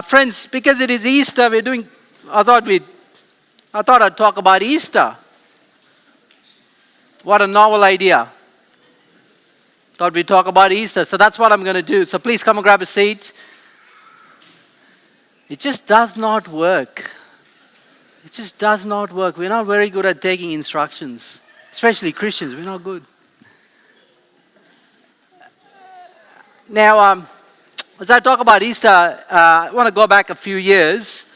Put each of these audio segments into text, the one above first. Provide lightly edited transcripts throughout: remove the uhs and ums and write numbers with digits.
Friends, because it is Easter, I thought I'd talk about Easter. What a novel idea. Thought we'd talk about Easter. So that's what I'm going to do. So please come and grab a seat. It just does not work. It just does not work. We're not very good at taking instructions. Especially Christians, we're not good. Now, as I talk about Easter, I want to go back a few years.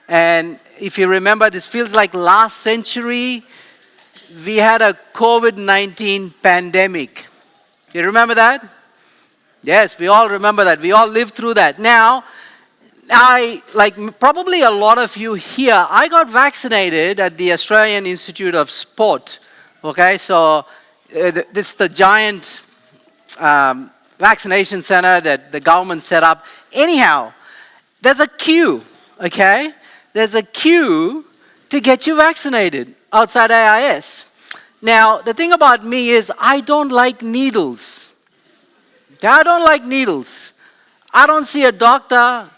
And if you remember, this feels like last century, we had a COVID-19 pandemic. You remember that? Yes, we all remember that. We all lived through that. Now, probably a lot of you here, I got vaccinated at the Australian Institute of Sport. Okay, so this is the giant vaccination center that the government set up. Anyhow, there's a queue, okay? There's a queue to get you vaccinated outside AIS. Now, the thing about me is I don't like needles. Okay, I don't like needles. I don't see a doctor.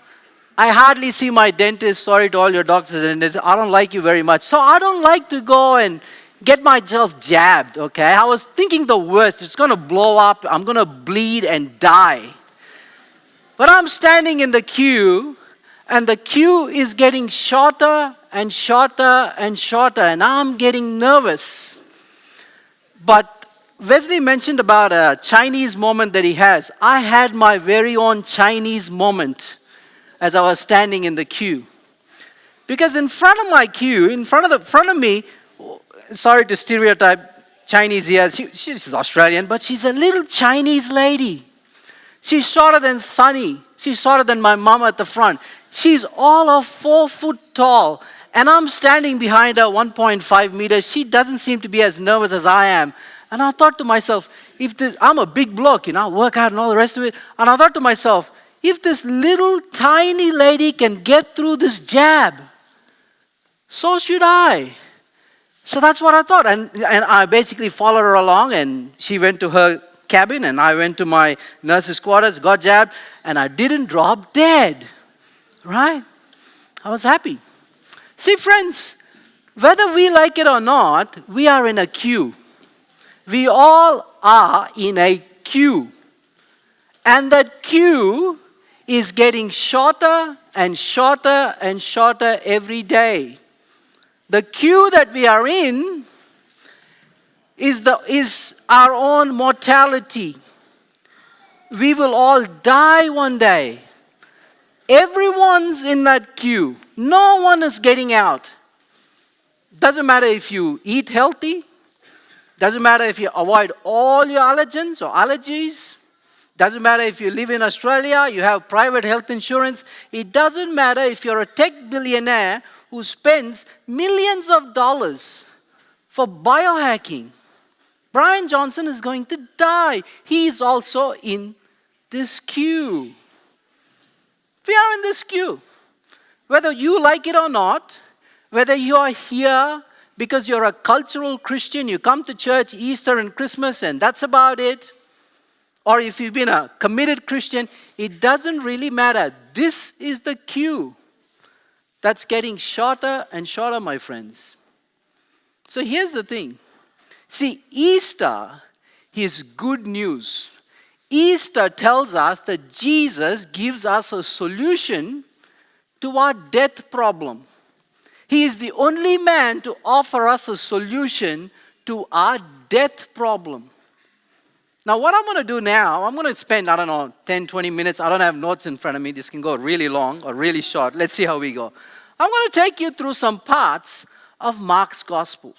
I hardly see my dentist. Sorry to all your doctors and dentists. I don't like you very much. So I don't like to go and get myself jabbed, okay? I was thinking the worst. It's going to blow up. I'm going to bleed and die. But I'm standing in the queue, and the queue is getting shorter and shorter and shorter, and I'm getting nervous. But Wesley mentioned about a Chinese moment that he has. I had my very own Chinese moment as I was standing in the queue. Because in front of my queue, in front of me, sorry to stereotype Chinese here, she's Australian, but she's a little Chinese lady. She's shorter than Sunny. She's shorter than my mom at the front. She's all of 4 foot tall. And I'm standing behind her 1.5 meters. She doesn't seem to be as nervous as I am. And I thought to myself, I'm a big bloke, I work out and all the rest of it. And I thought to myself, if this little tiny lady can get through this jab, so should I. So that's what I thought. And I basically followed her along, and she went to her cabin, and I went to my nurse's quarters, got jabbed, and I didn't drop dead. Right? I was happy. See, friends, whether we like it or not, we are in a queue. We all are in a queue. And that queue is getting shorter and shorter and shorter every day. The queue that we are in is our own mortality. We will all die one day. Everyone's in that queue. No one is getting out. Doesn't matter if you eat healthy. Doesn't matter if you avoid all your allergens or allergies. Doesn't matter if you live in Australia, you have private health insurance. It doesn't matter if you're a tech billionaire who spends millions of dollars for biohacking. Brian Johnson is going to die. He is also in this queue. We are in this queue. Whether you like it or not, whether you are here because you're a cultural Christian, you come to church Easter and Christmas and that's about it, or if you've been a committed Christian, it doesn't really matter. This is the queue that's getting shorter and shorter, my friends. So here's the thing. See, Easter is good news. Easter tells us that Jesus gives us a solution to our death problem. He is the only man to offer us a solution to our death problem. Now, what I'm going to do now, I'm going to spend, 10, 20 minutes. I don't have notes in front of me. This can go really long or really short. Let's see how we go. I'm going to take you through some parts of Mark's gospel.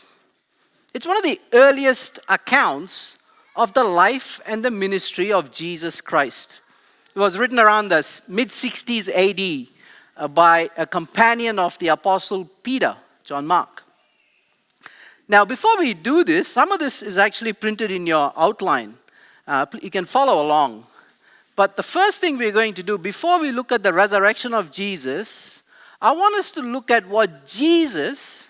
It's one of the earliest accounts of the life and the ministry of Jesus Christ. It was written around the mid-60s AD by a companion of the Apostle Peter, John Mark. Now, before we do this, some of this is actually printed in your outline. You can follow along. But the first thing we're going to do, before we look at the resurrection of Jesus, I want us to look at what Jesus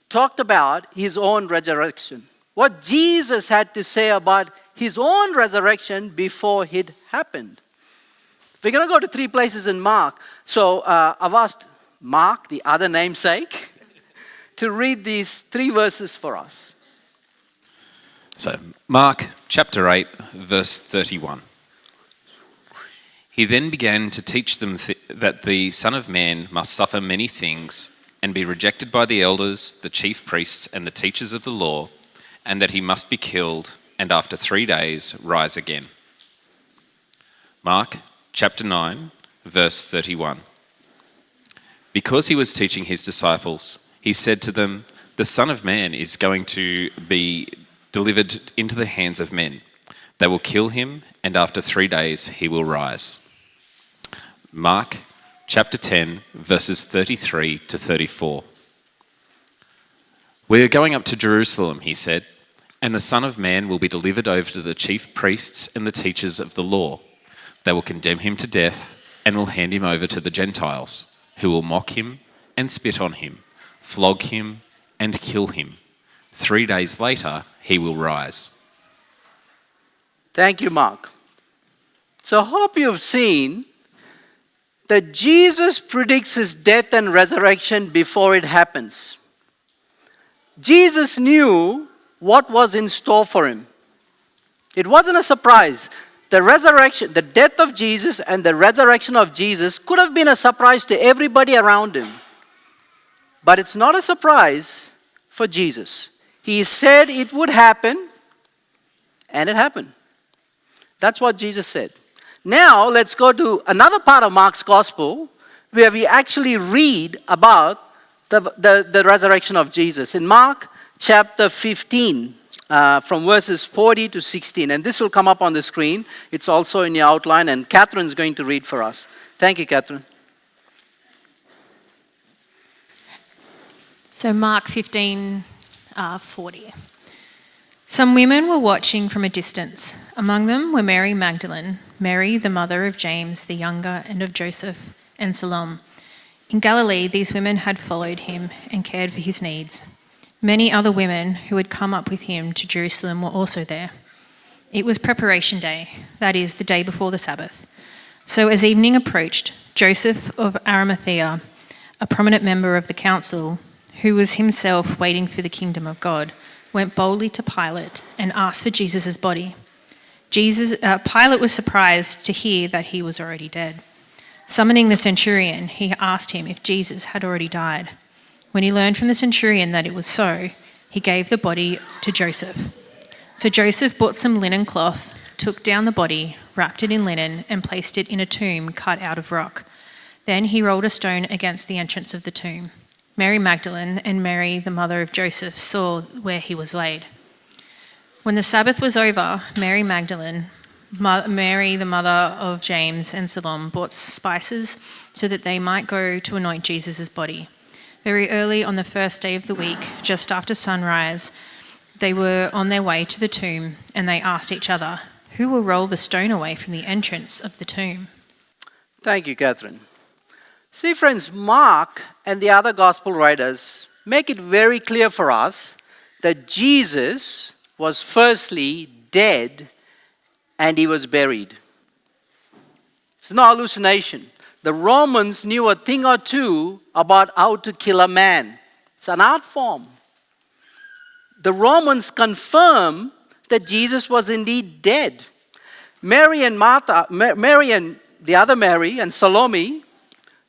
talked about his own resurrection. What Jesus had to say about his own resurrection before it happened. We're going to go to 3 places in Mark. So I've asked Mark, the other namesake, to read these 3 verses for us. So, Mark chapter 8, verse 31. He then began to teach them that the Son of Man must suffer many things and be rejected by the elders, the chief priests, and the teachers of the law, and that he must be killed and after 3 days rise again. Mark chapter 9, verse 31. Because he was teaching his disciples, he said to them, "The Son of Man is going to be delivered into the hands of men. They will kill him, and after 3 days he will rise." Mark chapter 10, verses 33 to 34. "We are going up to Jerusalem," he said, "and the Son of Man will be delivered over to the chief priests and the teachers of the law. They will condemn him to death and will hand him over to the Gentiles, who will mock him and spit on him, flog him and kill him. 3 days later, he will rise." Thank you, Mark. So I hope you've seen that Jesus predicts his death and resurrection before it happens. Jesus knew what was in store for him. It wasn't a surprise. The resurrection, the death of Jesus and the resurrection of Jesus could have been a surprise to everybody around him. But it's not a surprise for Jesus. He said it would happen, and it happened. That's what Jesus said. Now, let's go to another part of Mark's gospel where we actually read about the resurrection of Jesus. In Mark chapter 15, from verses 40 to 16. And this will come up on the screen. It's also in your outline, and Catherine's going to read for us. Thank you, Catherine. So Mark 15, 40. Some women were watching from a distance. Among them were Mary Magdalene, Mary the mother of James the younger and of Joseph, and Salome. In Galilee, these women had followed him and cared for his needs. Many other women who had come up with him to Jerusalem were also there. It was preparation day, that is, the day before the Sabbath. So as evening approached, Joseph of Arimathea, a prominent member of the council, who was himself waiting for the kingdom of God, went boldly to Pilate and asked for Jesus' body. Pilate was surprised to hear that he was already dead. Summoning the centurion, he asked him if Jesus had already died. When he learned from the centurion that it was so, he gave the body to Joseph. So Joseph bought some linen cloth, took down the body, wrapped it in linen, and placed it in a tomb cut out of rock. Then he rolled a stone against the entrance of the tomb. Mary Magdalene and Mary, the mother of Joseph, saw where he was laid. When the Sabbath was over, Mary Magdalene, Mary, the mother of James, and Salome bought spices so that they might go to anoint Jesus' body. Very early on the first day of the week, just after sunrise, they were on their way to the tomb, and they asked each other, "Who will roll the stone away from the entrance of the tomb?" Thank you, Catherine. See, friends, Mark and the other gospel writers make it very clear for us that Jesus was firstly dead and he was buried. It's no hallucination. The Romans knew a thing or two about how to kill a man. It's an art form. The Romans confirm that Jesus was indeed dead. Mary and the other Mary and Salome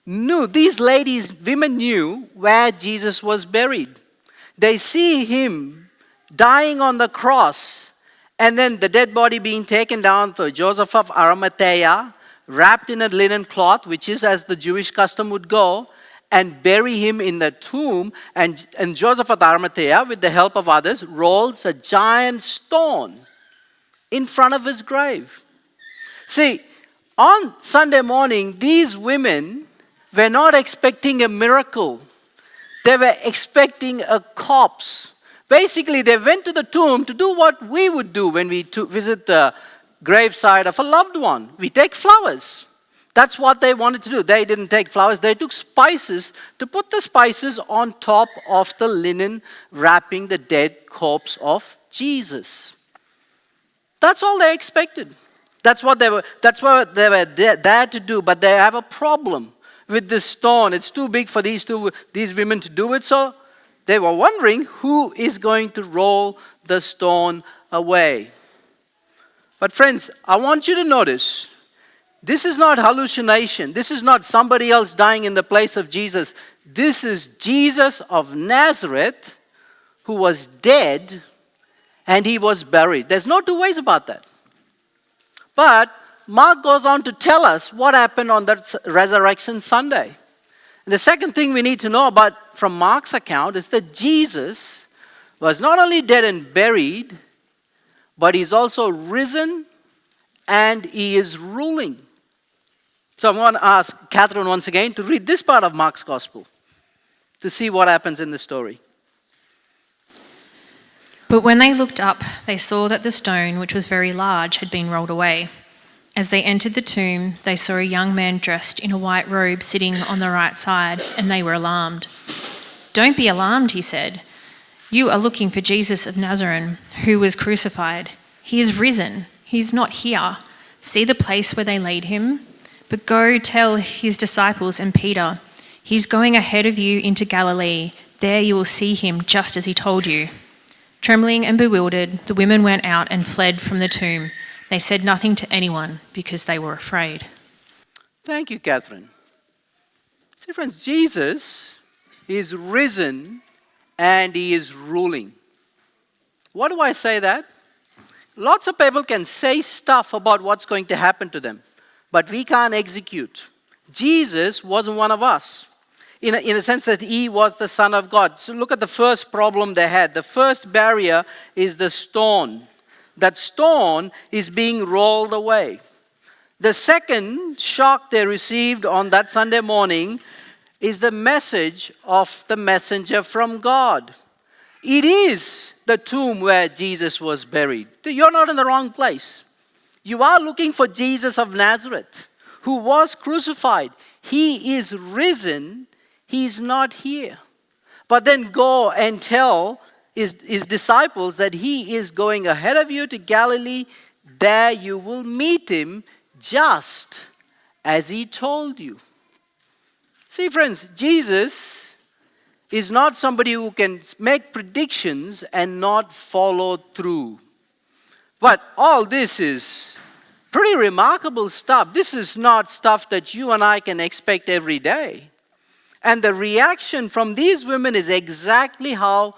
knew, these women knew where Jesus was buried. They see him dying on the cross, and then the dead body being taken down to Joseph of Arimathea, wrapped in a linen cloth, which is as the Jewish custom would go, and bury him in the tomb. And Joseph of Arimathea, with the help of others, rolls a giant stone in front of his grave. See, on Sunday morning, these women were not expecting a miracle. They were expecting a corpse. Basically, they went to the tomb to do what we would do when we visit the graveside of a loved one. We take flowers. That's what they wanted to do. They didn't take flowers. They took spices to put the spices on top of the linen wrapping the dead corpse of Jesus. That's all they expected. That's what they were there to do, but they have a problem with this stone. It's too big for these women to do it, so they were wondering who is going to roll the stone away. But friends, I want you to notice, this is not hallucination. This is not somebody else dying in the place of Jesus. This is Jesus of Nazareth who was dead and he was buried. There's no two ways about that. But Mark goes on to tell us what happened on that Resurrection Sunday. And the second thing we need to know about from Mark's account is that Jesus was not only dead and buried, but he's also risen and he is ruling. So I'm going to ask Catherine once again to read this part of Mark's Gospel to see what happens in the story. But when they looked up, they saw that the stone, which was very large, had been rolled away. As they entered the tomb, they saw a young man dressed in a white robe sitting on the right side, and they were alarmed. "Don't be alarmed," he said. "You are looking for Jesus of Nazareth, who was crucified. He is risen. He is not here. See the place where they laid him? But go tell his disciples and Peter, he's going ahead of you into Galilee. There you will see him just as he told you." Trembling and bewildered, the women went out and fled from the tomb. They said nothing to anyone because they were afraid. Thank you, Catherine. See, friends, Jesus is risen and he is ruling. Why do I say that? Lots of people can say stuff about what's going to happen to them, but we can't execute. Jesus wasn't one of us. In a sense that he was the Son of God. So look at the first problem they had. The first barrier is the stone. That stone is being rolled away. The second shock they received on that Sunday morning is the message of the messenger from God. It is the tomb where Jesus was buried. You're not in the wrong place. You are looking for Jesus of Nazareth, who was crucified. He is risen. He's not here. But then go and tell his disciples that he is going ahead of you to Galilee. There you will meet him just as he told you. See, friends, Jesus is not somebody who can make predictions and not follow through. But all this is pretty remarkable stuff. This is not stuff that you and I can expect every day. And the reaction from these women is exactly how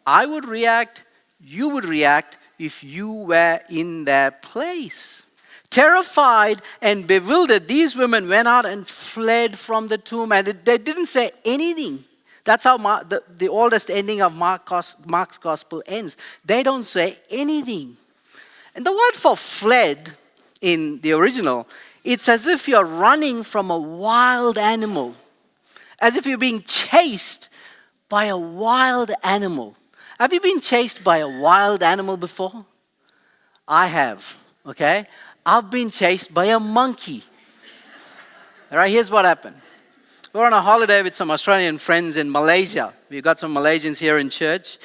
I would react, you would react if you were in their place. Terrified and bewildered, these women went out and fled from the tomb, and they didn't say anything. That's how the oldest ending of Mark's Gospel ends. They don't say anything. And the word for fled in the original, it's as if you're running from a wild animal. As if you're being chased by a wild animal. Have you been chased by a wild animal before? I have, okay? I've been chased by a monkey. All right, here's what happened. We're on a holiday with some Australian friends in Malaysia. We've got some Malaysians here in church.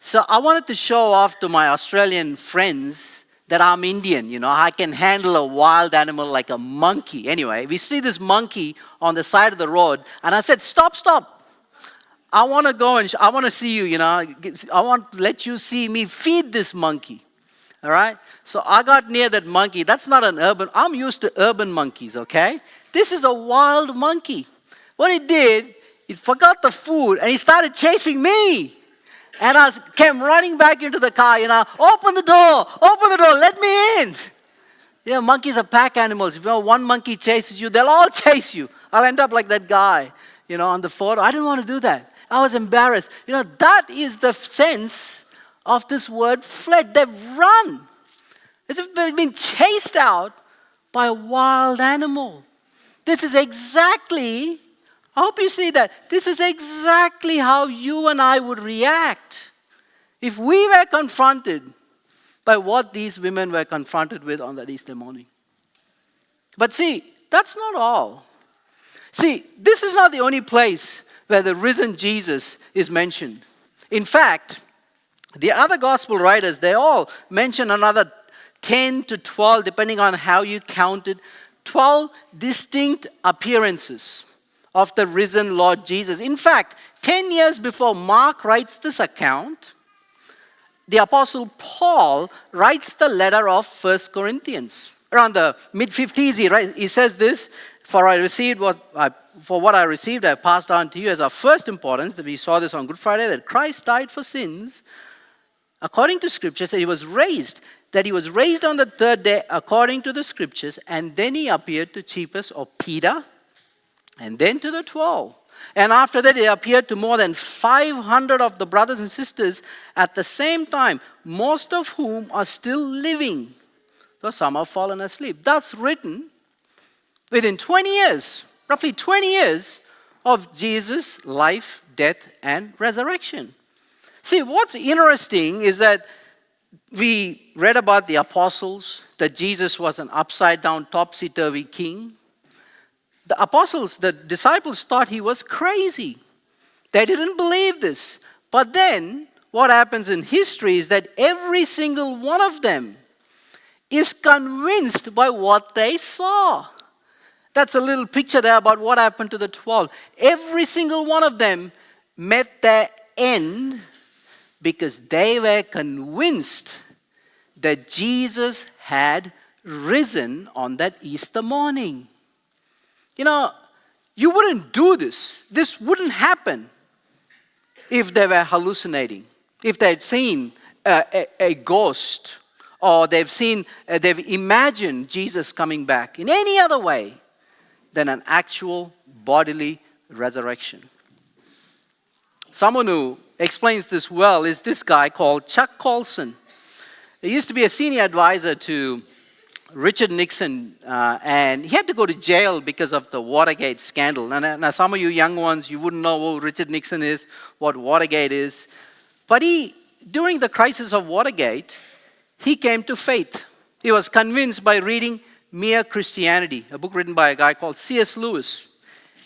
So I wanted to show off to my Australian friends that I'm Indian, I can handle a wild animal like a monkey. Anyway, we see this monkey on the side of the road, and I said, stop. I want to go and I want to see you, I want to let you see me feed this monkey. All right? So I got near that monkey. That's not I'm used to urban monkeys, okay? This is a wild monkey. What it did, it forgot the food, and he started chasing me. And I came running back into the car, open the door, let me in. Monkeys are pack animals. If one monkey chases you, they'll all chase you. I'll end up like that guy, on the photo. I didn't want to do that. I was embarrassed. That is the sense of this word fled. They've run. As if they've been chased out by a wild animal. This is exactly, I hope you see that. This is exactly how you and I would react if we were confronted by what these women were confronted with on that Easter morning. But see, that's not all. See, this is not the only place where the risen Jesus is mentioned. In fact, the other gospel writers, they all mention another 10 to 12, depending on how you count it, 12 distinct appearances of the risen Lord Jesus. In fact, 10 years before Mark writes this account, the Apostle Paul writes the letter of 1 Corinthians. Around the mid-50s, he says this, for what I received, I passed on to you as our first importance, that we saw this on Good Friday, that Christ died for sins, according to Scriptures, that he was raised on the third day according to the Scriptures, and then he appeared to Cephas or Peter, and then to the 12. And after that, he appeared to more than 500 of the brothers and sisters at the same time, most of whom are still living, though some have fallen asleep. That's written within 20 years, roughly 20 years of Jesus' life, death, and resurrection. See, what's interesting is that we read about the apostles, that Jesus was an upside-down, topsy-turvy king. The disciples thought he was crazy. They didn't believe this. But then, what happens in history is that every single one of them is convinced by what they saw. That's a little picture there about what happened to the 12. Every single one of them met their end because they were convinced that Jesus had risen on that Easter morning. You know, you wouldn't do this. This wouldn't happen if they were hallucinating, if they'd seen a ghost, or they've imagined Jesus coming back in any other way than an actual bodily resurrection. Someone who explains this well is this guy called Chuck Colson. He used to be a senior advisor to Richard Nixon, and he had to go to jail because of the Watergate scandal. Now, some of you young ones, you wouldn't know who Richard Nixon is, what Watergate is. But during the crisis of Watergate, he came to faith. He was convinced by reading Mere Christianity, a book written by a guy called C.S. Lewis.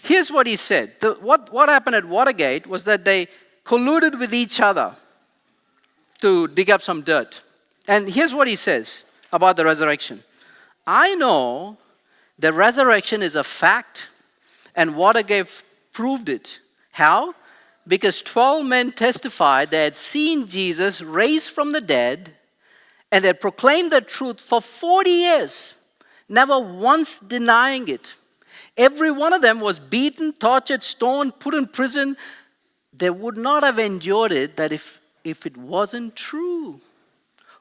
Here's what he said. What happened at Watergate was that they colluded with each other to dig up some dirt. And here's what he says about the resurrection. I know the resurrection is a fact, and Watergate proved it. How? Because 12 men testified they had seen Jesus raised from the dead, and they proclaimed the truth for 40 years, never once denying it. Every one of them was beaten, tortured, stoned, put in prison. They would not have endured it if it wasn't true.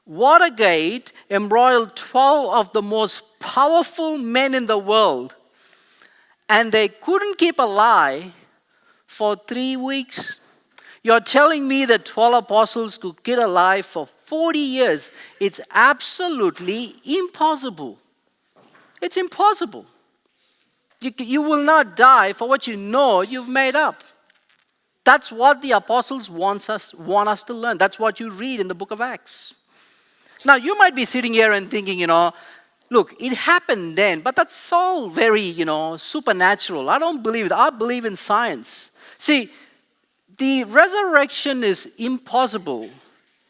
Watergate embroiled 12 of the most powerful men in the world, and they couldn't keep a lie for 3 weeks. You're telling me that 12 apostles could keep alive for 40 years? It's absolutely impossible. It's impossible. You will not die for what you know you've made up. That's what the apostles want us to learn. That's what you read in the book of Acts. Now, you might be sitting here and thinking, look, it happened then, but that's all very, supernatural. I don't believe it. I believe in science. See, the resurrection is impossible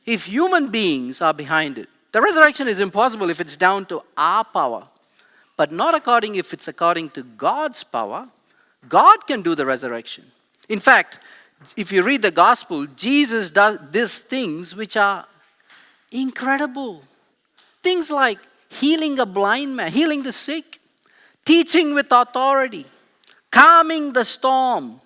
if human beings are behind it. The resurrection is impossible if it's down to our power, but not if it's according to God's power. God can do the resurrection. In fact, if you read the gospel, Jesus does these things which are incredible. Things like healing a blind man, healing the sick, teaching with authority, calming the storm,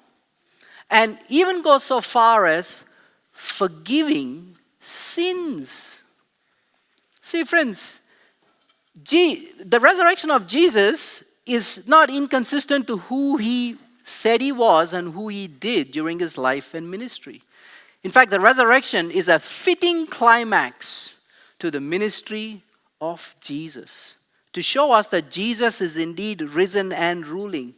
and even go so far as forgiving sins. See, friends, the resurrection of Jesus is not inconsistent to who he said he was and who he did during his life and ministry. In fact, the resurrection is a fitting climax to the ministry of Jesus, to show us that Jesus is indeed risen and ruling.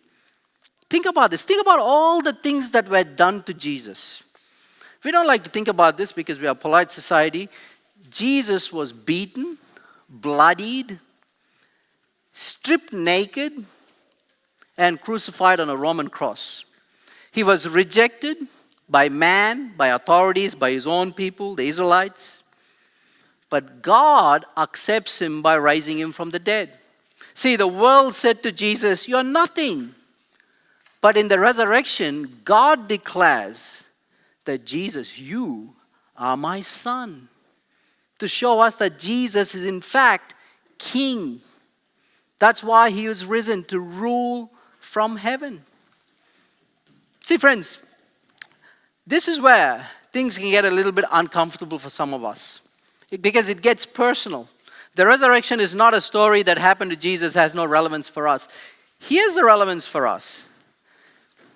Think about this. Think about all the things that were done to Jesus. We don't like to think about this because we are a polite society. Jesus was beaten, bloodied, stripped naked, and crucified on a Roman cross. He was rejected by man, by authorities, by his own people, the Israelites. but God accepts him by raising him from the dead. See, the world said to Jesus, "You're nothing." But in the resurrection, God declares that Jesus, "You are my son." To show us that Jesus is in fact king. That's why he was risen, to rule from heaven. See, friends, this is where things can get a little bit uncomfortable for some of us, because it gets personal. The resurrection is not a story that happened to Jesus, has no relevance for us. Here's the relevance for us.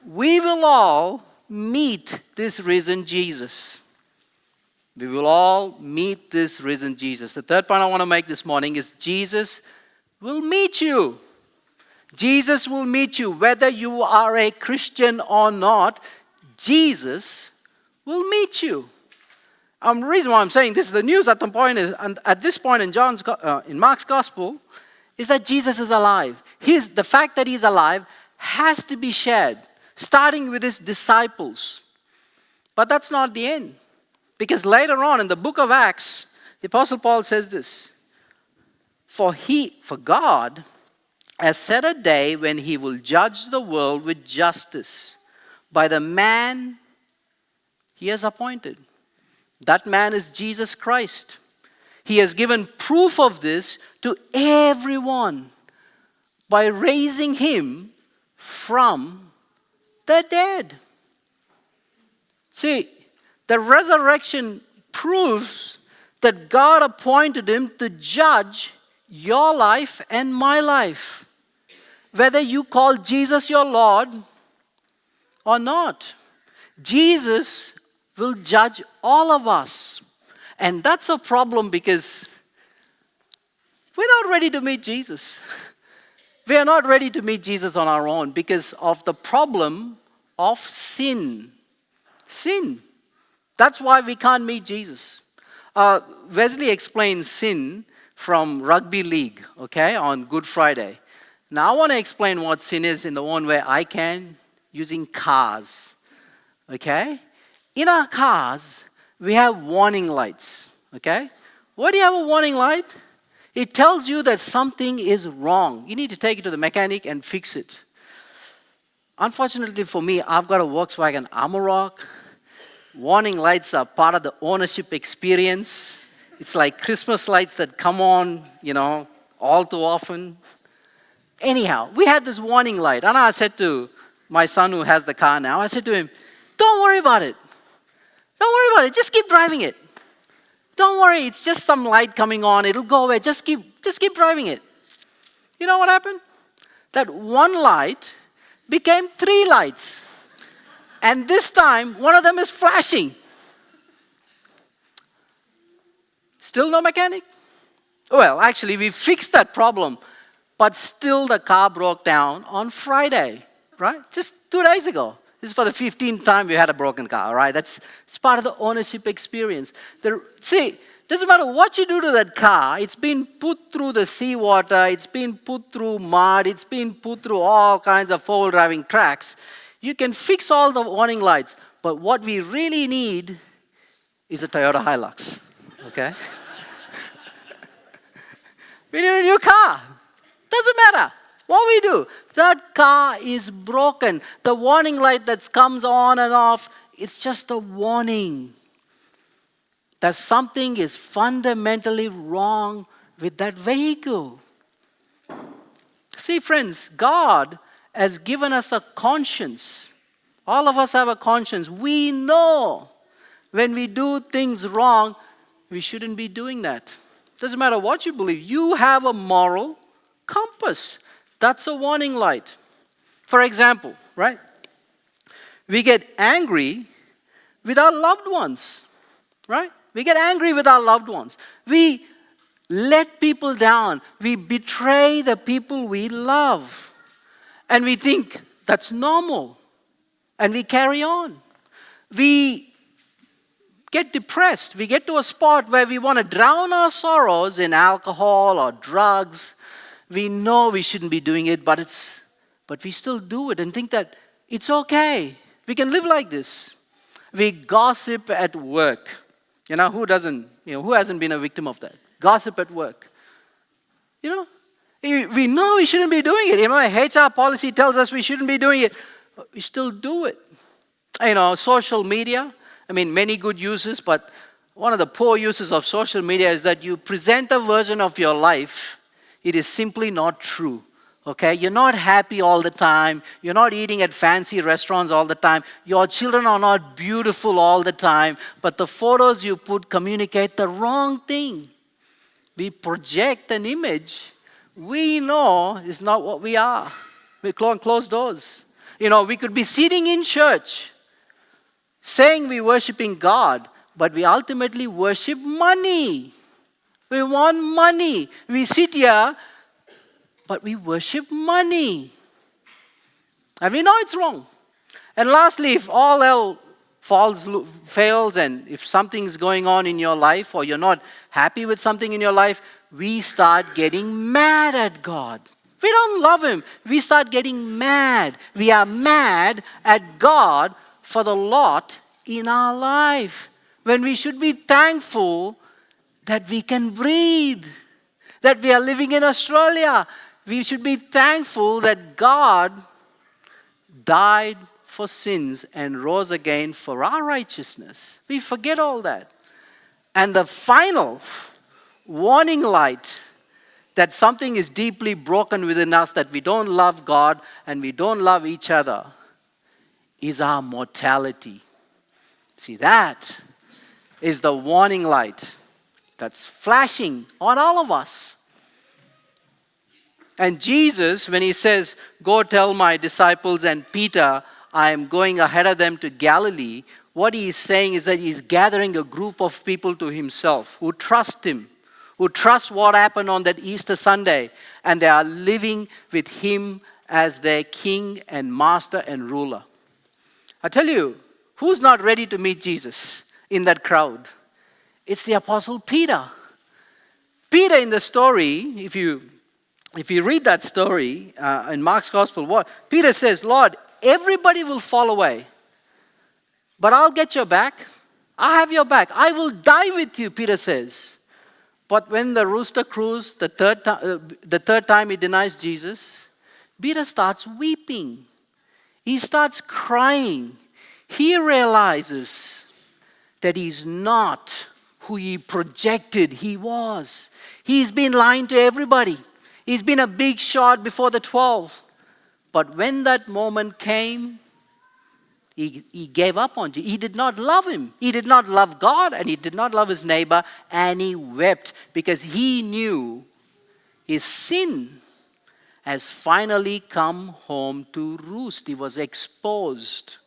We will all meet this risen Jesus. We will all meet this risen Jesus. The third point I want to make this morning is Jesus will meet you. Jesus will meet you. Whether you are a Christian or not, Jesus will meet you. The reason why I'm saying this is the news at this point in Mark's gospel is that Jesus is alive. The fact that he's alive has to be shared, starting with his disciples. But that's not the end. Because later on in the book of Acts, the Apostle Paul says this: For God has set a day when he will judge the world with justice by the man he has appointed. That man is Jesus Christ. He has given proof of this to everyone by raising him from the dead. See, the resurrection proves that God appointed him to judge your life and my life. Whether you call Jesus your Lord or not, Jesus will judge all of us. And that's a problem, because we're not ready to meet Jesus. We are not ready to meet Jesus on our own because of the problem of sin. Sin. That's why we can't meet Jesus. Wesley explains sin from rugby league, okay, on Good Friday. Now I want to explain what sin is in the one way I can, using cars, okay? In our cars, we have warning lights, okay? Why do you have a warning light? It tells you that something is wrong. You need to take it to the mechanic and fix it. Unfortunately for me, I've got a Volkswagen Amarok. Warning lights are part of the ownership experience. It's like Christmas lights that come on, all too often. Anyhow, we had this warning light. And I said to my son who has the car now, I said to him, "Don't worry about it. Don't worry about it. Just keep driving it. Don't worry, it's just some light coming on. It'll go away. Just keep driving it." You know what happened? That one light became 3 lights. And this time, one of them is flashing. Still no mechanic? Well, actually, we fixed that problem. But still the car broke down on Friday, right? Just 2 days ago. This is for the 15th time we had a broken car, all right? It's part of the ownership experience. Doesn't matter what you do to that car, it's been put through the seawater, it's been put through mud, it's been put through all kinds of four-wheel driving tracks. You can fix all the warning lights, but what we really need is a Toyota Hilux, okay? We need a new car. Doesn't matter what we do. That car is broken. The warning light that comes on and off, it's just a warning that something is fundamentally wrong with that vehicle. See, friends, God has given us a conscience. All of us have a conscience. We know when we do things wrong, we shouldn't be doing that. Doesn't matter what you believe. You have a moral compass. That's a warning light. For example, right? We get angry with our loved ones, right? We get angry with our loved ones. We let people down. We betray the people we love. And we think that's normal. And we carry on. We get depressed. We get to a spot where we want to drown our sorrows in alcohol or drugs. We know we shouldn't be doing it, but we still do it and think that it's okay. We can live like this. We gossip at work. Who doesn't Who hasn't been a victim of that? Gossip at work. We know we shouldn't be doing it. HR policy tells us we shouldn't be doing it. We still do it. Social media, many good uses, but one of the poor uses of social media is that you present a version of your life. It is simply not true. Okay? You're not happy all the time. You're not eating at fancy restaurants all the time. Your children are not beautiful all the time. But the photos you put communicate the wrong thing. We project an image we know is not what we are. We close doors. We could be sitting in church saying we're worshiping God, but we ultimately worship money. We want money. We sit here, but we worship money. And we know it's wrong. And lastly, if all else fails and if something's going on in your life or you're not happy with something in your life, we start getting mad at God. We don't love Him. We start getting mad. We are mad at God for the lot in our life, when we should be thankful that we can breathe, that we are living in Australia. We should be thankful that God died for sins and rose again for our righteousness. We forget all that. And the final warning light that something is deeply broken within us, that we don't love God and we don't love each other, is our mortality. See, that is the warning light that's flashing on all of us. And Jesus, when He says, "Go tell my disciples and Peter, I am going ahead of them to Galilee," what He is saying is that He's gathering a group of people to Himself who trust Him, who trust what happened on that Easter Sunday, and they are living with Him as their King and Master and Ruler. I tell you, who's not ready to meet Jesus in that crowd? It's the Apostle Peter. Peter in the story, if you read that story in Mark's Gospel, what Peter says, "Lord, everybody will fall away, but I'll get your back. I have your back. I will die with you," Peter says. But when the rooster crows the third time he denies Jesus, Peter starts weeping. He starts crying. He realizes that he's not who he projected he was. He's been lying to everybody. He's been a big shot before the 12. But when that moment came, he gave up on Jesus. He did not love Him. He did not love God, and he did not love his neighbor, and he wept because he knew his sin has finally come home to roost. He was exposed.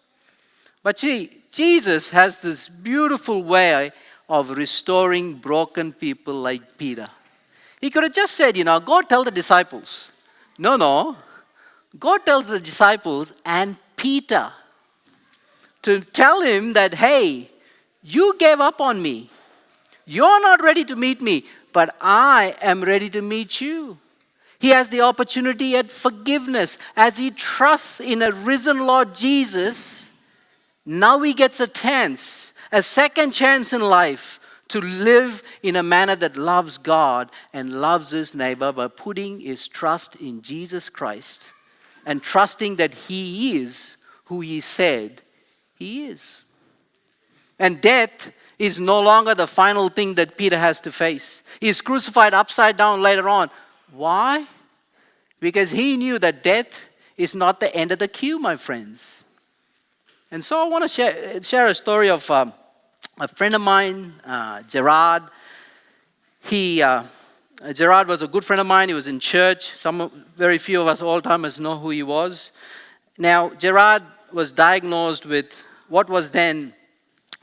But see, Jesus has this beautiful way of restoring broken people like Peter. He could have just said, "Go tell the disciples." No. God tells the disciples and Peter to tell him that, "Hey, you gave up on me. You're not ready to meet me, but I am ready to meet you." He has the opportunity at forgiveness as he trusts in a risen Lord Jesus. Now he gets a second chance in life to live in a manner that loves God and loves his neighbor by putting his trust in Jesus Christ and trusting that He is who He said He is. And death is no longer the final thing that Peter has to face. He is crucified upside down later on. Why? Because he knew that death is not the end of the queue, my friends. And so I want to share a story of a friend of mine, Gerard. Gerard was a good friend of mine. He was in church. Very few of us old-timers know who he was. Now, Gerard was diagnosed with what was then,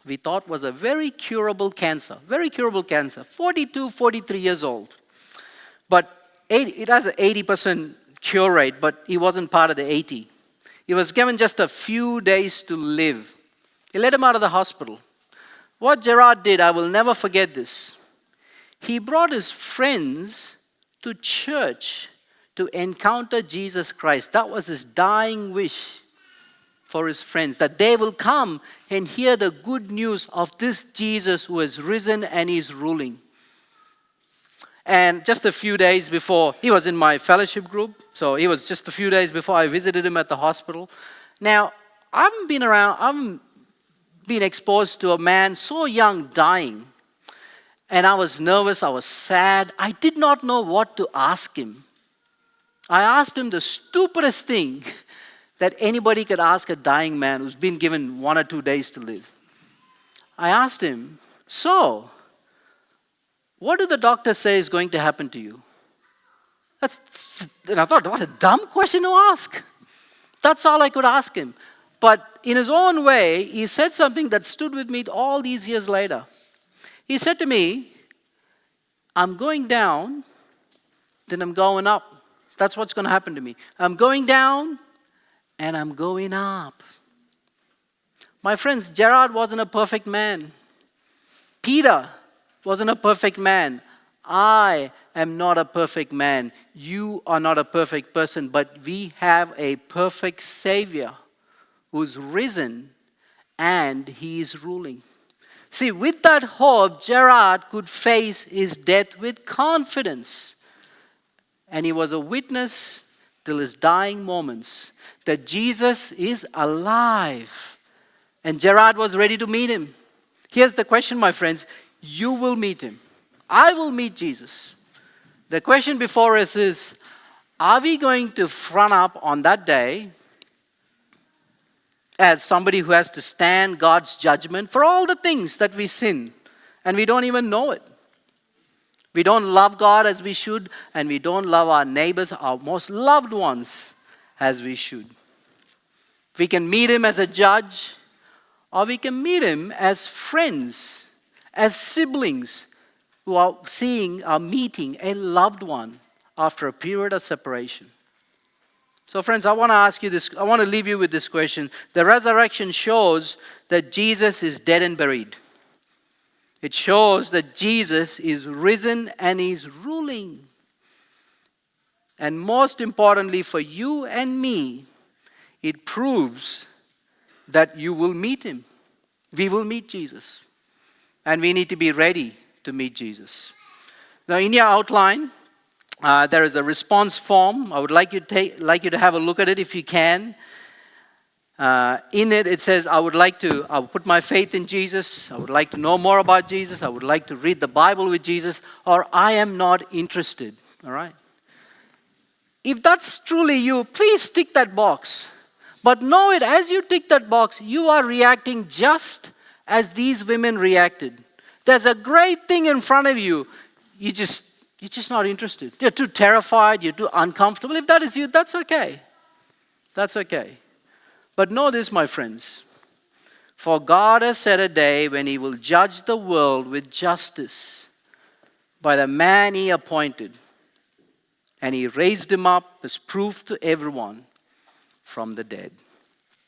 we thought, was a very curable cancer. 42, 43 years old. But it has an 80% cure rate, but he wasn't part of the 80. He was given just a few days to live. He let him out of the hospital. What Gerard did, I will never forget this. He brought his friends to church to encounter Jesus Christ. That was his dying wish. for his friends, that they will come and hear the good news of this Jesus who has risen and is ruling. And just a few days before, he was in my fellowship group, so it was just a few days before I visited him at the hospital. Now, I haven't been exposed to a man so young dying. And I was nervous, I was sad. I did not know what to ask him. I asked him the stupidest thing that anybody could ask a dying man who's been given 1 or 2 days to live. I asked him, so, what do the doctors say is going to happen to you? And I thought, what a dumb question to ask. That's all I could ask him. But in his own way, he said something that stood with me all these years later. He said to me, I'm going down, then I'm going up. That's what's going to happen to me. I'm going down, and I'm going up. My friends, Gerard wasn't a perfect man. Peter wasn't a perfect man. I am not a perfect man. You are not a perfect person, but we have a perfect Savior who's risen and he is ruling. See, with that hope, Gerard could face his death with confidence. And he was a witness till his dying moments that Jesus is alive. And Gerard was ready to meet him. Here's the question, my friends. You will meet him. I will meet Jesus. The question before us is, are we going to front up on that day as somebody who has to stand God's judgment for all the things that we sin and we don't even know it? We don't love God as we should, and we don't love our neighbors, our most loved ones, as we should. We can meet him as a judge, or we can meet him as friends, as siblings who are meeting a loved one after a period of separation. So friends, I want to ask you this, I want to leave you with this question. The resurrection shows that Jesus is dead and buried. It shows that Jesus is risen and is ruling. And most importantly for you and me, it proves that you will meet him. We will meet Jesus. And we need to be ready to meet Jesus. Now in your outline, there is a response form. I would like you to have a look at it if you can. In it says, I would put my faith in Jesus. I would like to know more about Jesus. I would like to read the Bible with Jesus. Or I am not interested. All right? If that's truly you, please tick that box. But know it, as you tick that box, you are reacting just as these women reacted. There's a great thing in front of you. You're just not interested. You're too terrified. You're too uncomfortable. If that is you, that's okay. That's okay. But know this, my friends. For God has set a day when he will judge the world with justice by the man he appointed. And he raised him up as proof to everyone from the dead.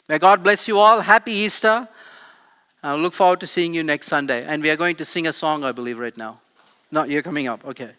May God bless you all. Happy Easter. I look forward to seeing you next Sunday. And we are going to sing a song, I believe, right now. No, you're coming up. Okay.